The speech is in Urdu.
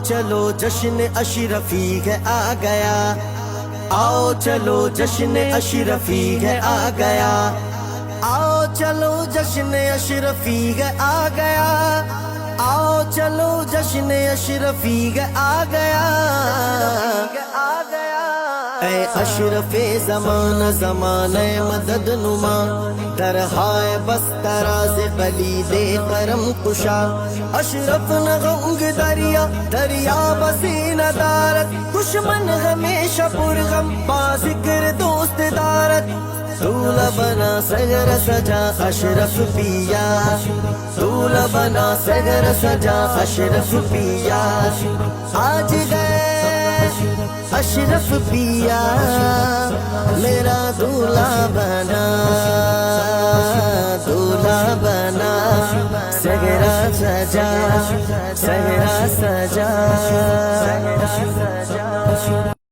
چلو جشن اشرفی ہے آ گیا، آؤ چلو جشن اشرفی ہے آ گیا، آؤ چلو جشن اشرفی ہے آ گیا، آؤ چلو جشن اشرفی ہے آ گیا، اے اشرف زمانہ زمانہ مدد نما، درہائے بس تراز قلید کرم کشا، اشرف نغنگ دریا دریا بسین دارت، دشمن ہمیشہ پرغم با ذکر دوست دارت، دولہ بنا سگر سجا اشرف پیا، دولہ بنا سگر سجا اشرف پیا، آج گئے اشرف پیا میرا دولہ بنا، دولہ بنا سگرا سجا، سگرا سجا۔